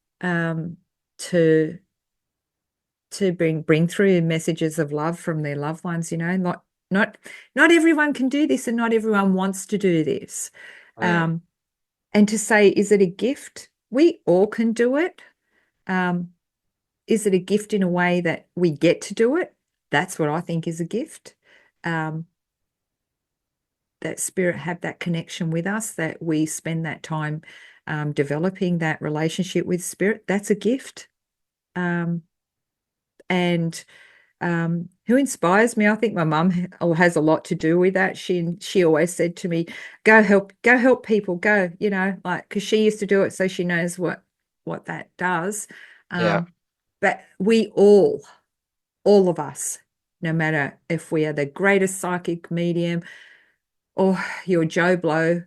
Speaker 1: to bring through messages of love from their loved ones. Not not everyone can do this, and not everyone wants to do this.
Speaker 2: mm,
Speaker 1: Um, and to say, is it a gift? We all can do it. Um, is it a gift in a way that we get to do it? That's what I think is a gift. Um, that spirit have that connection with us, that we spend that time developing that relationship with spirit. That's a gift. Um, and who inspires me? I think my mum has a lot to do with that. She always said to me, go help people, go, like because she used to do it, so she knows what that does.
Speaker 2: yeah,
Speaker 1: Um, but all of us, no matter if we are the greatest psychic medium or you're Joe Blow,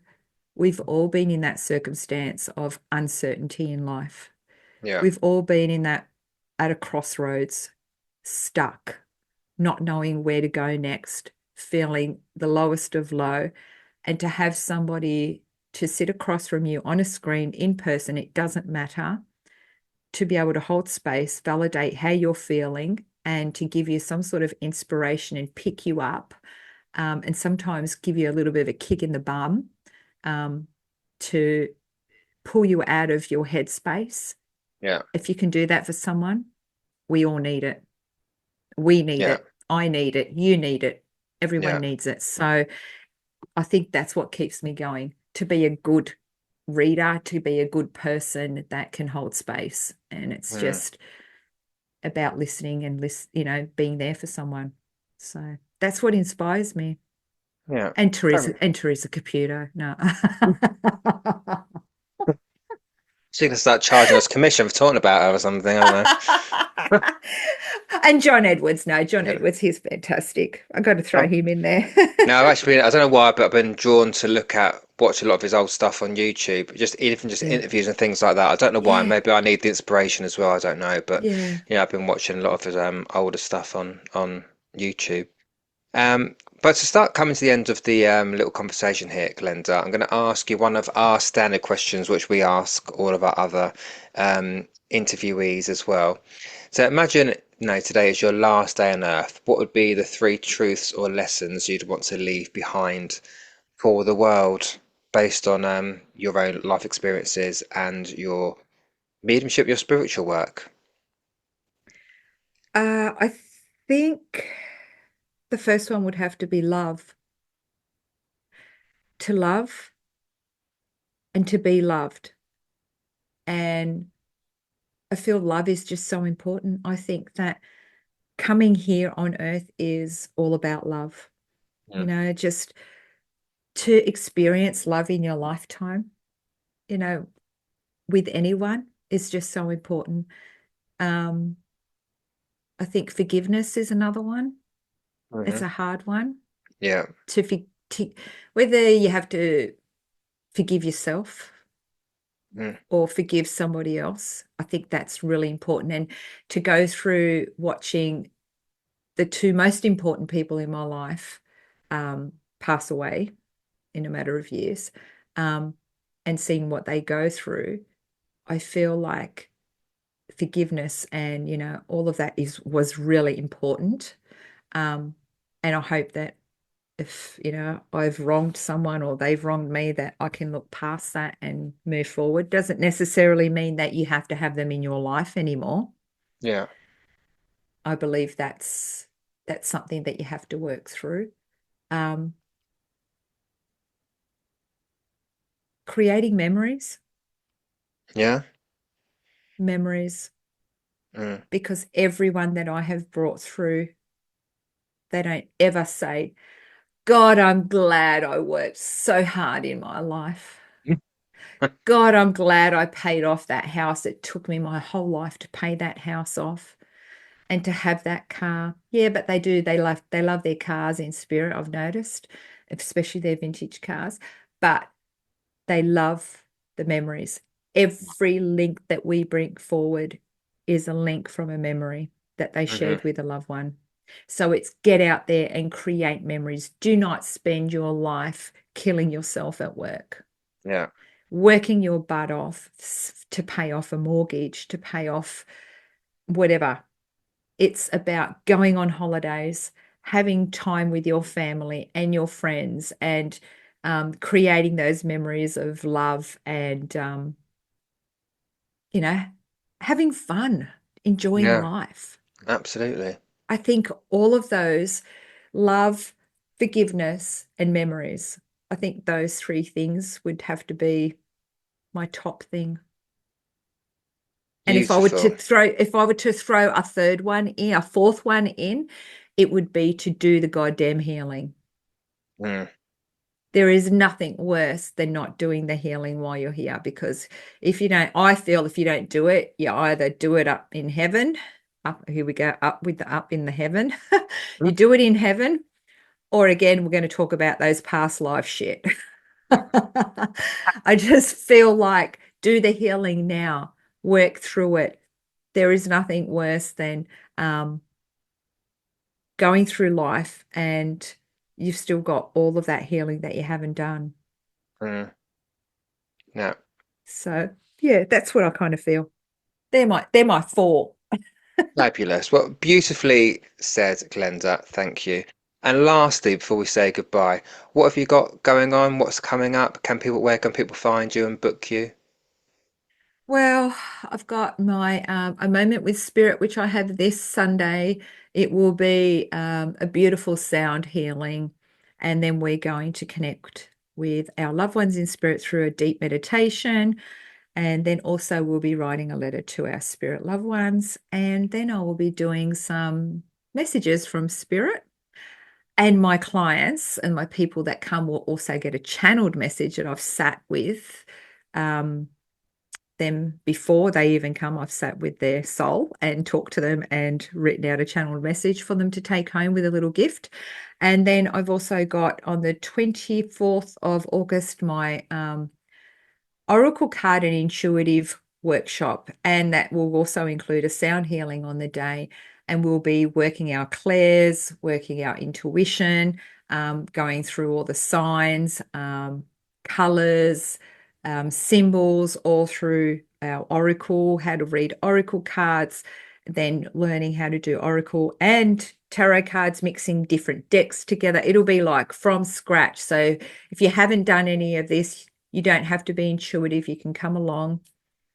Speaker 1: we've all been in that circumstance of uncertainty in life.
Speaker 2: yeah,
Speaker 1: We've all been in that at a crossroads, stuck, not knowing where to go next, feeling the lowest of low, and to have somebody to sit across from you on a screen in person, it doesn't matter, to be able to hold space, validate how you're feeling, and to give you some sort of inspiration and pick you up, and sometimes give you a little bit of a kick in the bum, um, to pull you out of your headspace.
Speaker 2: yeah,
Speaker 1: If you can do that for someone, we all need it. We need
Speaker 2: yeah,
Speaker 1: it. I need it. You need it. Everyone
Speaker 2: yeah.
Speaker 1: needs it. So I think that's what keeps me going, to be a good reader, to be a good person that can hold space. And it's
Speaker 2: Mm,
Speaker 1: just about listening and being there for someone. So that's what inspires me.
Speaker 2: yeah.
Speaker 1: And
Speaker 2: Um,
Speaker 1: Teresa Caputo. No.
Speaker 2: She's gonna start charging us commission for talking about her or something. I don't
Speaker 1: And John Edwards, no, John
Speaker 2: know.
Speaker 1: Edwards, he's fantastic. I've got to throw
Speaker 2: Um,
Speaker 1: him in there.
Speaker 2: no, I've actually been, I don't know why, but I've been drawn to watch a lot of his old stuff on YouTube, just
Speaker 1: Yeah,
Speaker 2: interviews and things like that. I don't know why.
Speaker 1: yeah,
Speaker 2: Maybe I need the inspiration as well. I don't know, but
Speaker 1: yeah.
Speaker 2: I've been watching a lot of his older stuff on YouTube. But to start coming to the end of the little conversation here, Glenda, I'm going to ask you one of our standard questions, which we ask all of our other interviewees as well. So imagine, today is your last day on Earth. What would be the three truths or lessons you'd want to leave behind for the world based on your own life experiences and your mediumship, your spiritual work?
Speaker 1: I think the first one would have to be love. To love and to be loved. And I feel love is just so important. I think that coming here on earth is all about love,
Speaker 2: Mm,
Speaker 1: just to experience love in your lifetime, you know, with anyone is just so important. Um, I think forgiveness is another one. It's
Speaker 2: mhm.
Speaker 1: a hard one
Speaker 2: Yeah.
Speaker 1: to whether you have to forgive yourself
Speaker 2: Mm,
Speaker 1: or forgive somebody else. I think that's really important. And to go through watching the two most important people in my life pass away in a matter of years, um, and seeing what they go through, I feel like forgiveness and all of that is was really important. Um, and I hope that if I've wronged someone or they've wronged me, that I can look past that and move forward. Doesn't necessarily mean that you have to have them in your life anymore.
Speaker 2: yeah.
Speaker 1: I believe that's something that you have to work through. Um, Creating
Speaker 2: Yeah.
Speaker 1: memories,
Speaker 2: Mm,
Speaker 1: because everyone that I have brought through, they don't ever say, God, I'm glad I worked so hard in my life. God, I'm glad I paid off that house. It took me my whole life to pay that house off and to have that car. Yeah, but they do. They love their cars in spirit, I've noticed, especially their vintage cars. But they love the memories. Every link that we bring forward is a link from a memory that they
Speaker 2: hmm.
Speaker 1: shared with a loved one. So it's get out there and create memories. Do not spend your life killing yourself at work,
Speaker 2: Yeah.
Speaker 1: working your butt off to pay off a mortgage, to pay off whatever. It's about going on holidays, having time with your family and your friends, and creating those memories of love and, you know, having fun, enjoying
Speaker 2: Yeah.
Speaker 1: life.
Speaker 2: Absolutely.
Speaker 1: I think all of those love, forgiveness, and memories. I think those three things would have to be my top thing. And
Speaker 2: Beautiful.
Speaker 1: if I were to throw a third one in, a fourth one in, it would be to do the goddamn healing.
Speaker 2: Mm,
Speaker 1: There is nothing worse than not doing the healing while you're here, because if you don't, I feel if you don't do it, you either do it up in heaven, up here we go, up with the up in the heaven. You do it in heaven, or again, we're going to talk about those past life shit. I just feel like do the healing now, work through it. There is nothing worse than um, going through life and you've still got all of that healing that you haven't done.
Speaker 2: mm. Yeah.
Speaker 1: So yeah, that's what I kind of feel. They're my four.
Speaker 2: Fabulous. Well, beautifully said, Glenda. Thank you. And lastly, before we say goodbye, what have you got going on? What's coming up? Where can people find you and book you?
Speaker 1: Well, I've got my a moment with spirit, which I have this Sunday. It will be a beautiful sound healing, and then we're going to connect with our loved ones in spirit through a deep meditation. And then also we'll be writing a letter to our spirit loved ones. And then I will be doing some messages from spirit. And my clients and my people that come will also get a channeled message that I've sat with. Um, them before they even come. I've sat with their soul and talked to them and written out a channeled message for them to take home with a little gift. And then I've also got on the 24th of August my Oracle card and intuitive workshop, and that will also include a sound healing on the day. And we'll be working our clairs, working our intuition, going through all the signs, colors, symbols, all through our Oracle, how to read Oracle cards, then learning how to do Oracle and tarot cards, mixing different decks together. It'll be like from scratch. So if you haven't done any of this, you don't have to be intuitive. You can come along.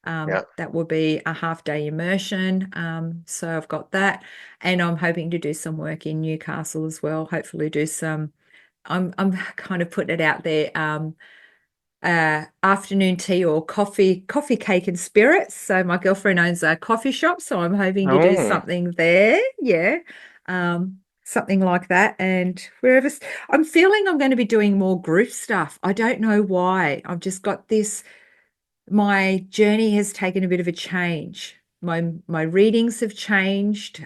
Speaker 2: Yeah.
Speaker 1: That will be a half-day immersion. So I've got that, and I'm hoping to do some work in Newcastle as well. Hopefully, do some. I'm kind of putting it out there. Afternoon tea or coffee, cake and spirits. So my girlfriend owns a coffee shop, so I'm hoping to do
Speaker 2: Oh,
Speaker 1: something there. Yeah. Something like that. And wherever I'm feeling I'm going to be doing more group stuff. I don't know why. I've just got this, my journey has taken a bit of a change. My readings have changed.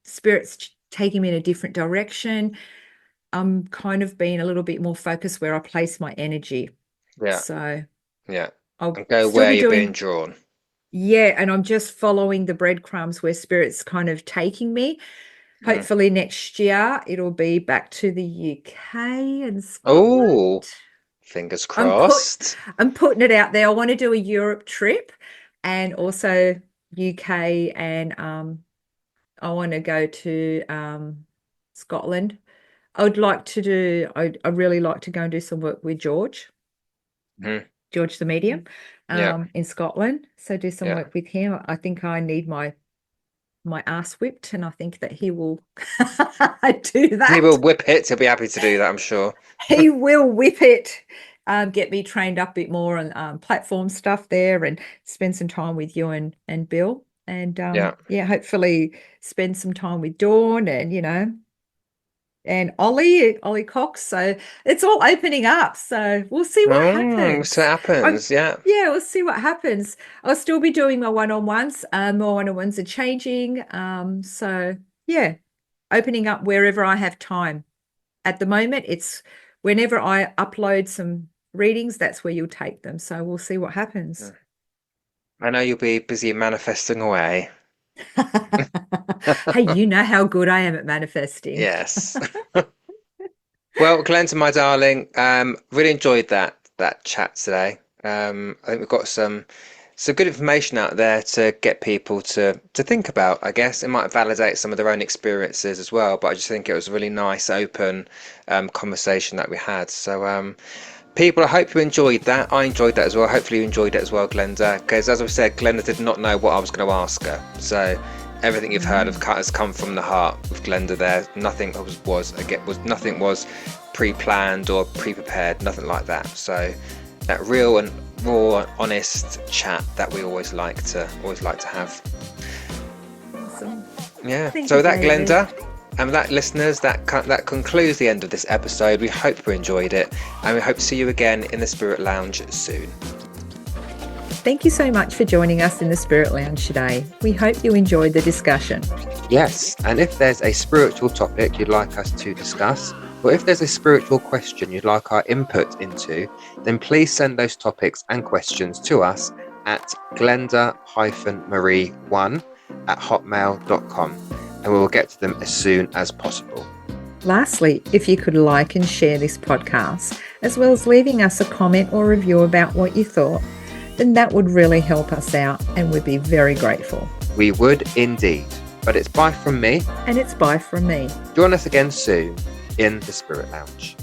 Speaker 1: Spirit's taking me in a different direction. I'm kind of being a little bit more focused where I place my energy.
Speaker 2: yeah,
Speaker 1: So
Speaker 2: yeah.
Speaker 1: I'll
Speaker 2: And go
Speaker 1: still
Speaker 2: where
Speaker 1: be
Speaker 2: you're being
Speaker 1: doing,
Speaker 2: drawn.
Speaker 1: yeah, and I'm just following the breadcrumbs where Spirit's kind of taking me.
Speaker 2: Mm.
Speaker 1: Hopefully next year it'll be back to the UK and Scotland.
Speaker 2: Oh, fingers
Speaker 1: I'm put
Speaker 2: crossed.
Speaker 1: I'm putting it out there. I want to do a Europe trip and also UK, and I want to go to Scotland. I really like to go and do some work with
Speaker 2: Mhm.
Speaker 1: George the medium,
Speaker 2: Yeah,
Speaker 1: in Scotland. So do some
Speaker 2: yeah.
Speaker 1: work with him. I think I need my ass whipped, and I think that he will do
Speaker 2: He
Speaker 1: that.
Speaker 2: will whip it. He'll be happy to do that, I'm sure.
Speaker 1: He will whip it. Get me trained up a bit more on platform stuff there, and spend some time with you and Bill, and
Speaker 2: Yeah.
Speaker 1: yeah, hopefully spend some time with Dawn, and and Ollie Cox. So it's all opening up. So we'll see what
Speaker 2: Oh, so it
Speaker 1: happens. I'm
Speaker 2: happens. Yeah.
Speaker 1: Yeah, we'll see what happens. I'll still be doing my one-on-ones. My one-on-ones are changing. So yeah, opening up wherever I have time. At the moment, it's whenever I upload some readings, that's where you'll take them. So we'll see what happens.
Speaker 2: I know you'll be busy manifesting away.
Speaker 1: Hey, you know how good I am at manifesting.
Speaker 2: Yes. Well, Glenda, my darling, really enjoyed that chat today. I think we've got some good information out there to get people to think about. I guess it might validate some of their own experiences as well. But I just think it was a really nice, open conversation that we had. So, people, I hope you enjoyed that. I enjoyed that as well. Hopefully, you enjoyed it as well, Glenda. Because as I said, Glenda did not know what I was going to ask her. So everything you've heard of has come from the heart with Glenda. There, nothing nothing was pre-planned or pre-prepared. Nothing like that. So that real and raw, honest chat that we always like to have.
Speaker 1: Awesome.
Speaker 2: Yeah.
Speaker 1: Thank
Speaker 2: So
Speaker 1: you,
Speaker 2: that,
Speaker 1: David.
Speaker 2: Glenda, and that, listeners, that concludes the end of this episode. We hope you enjoyed it, and we hope to see you again in the Spirit Lounge soon.
Speaker 1: Thank you so much for joining us in the Spirit Lounge today. We hope you enjoyed the discussion.
Speaker 2: Yes, and if there's a spiritual topic you'd like us to discuss, or if there's a spiritual question you'd like our input into, then please send those topics and questions to us at glenda-marie1@hotmail.com, and we will get to them as soon as possible.
Speaker 1: Lastly, if you could like and share this podcast, as well as leaving us a comment or review about what you thought, then that would really help us out, and we'd be very grateful.
Speaker 2: We would indeed. But it's bye from me.
Speaker 1: And it's bye from me.
Speaker 2: Join us again soon in the Spirit Lounge.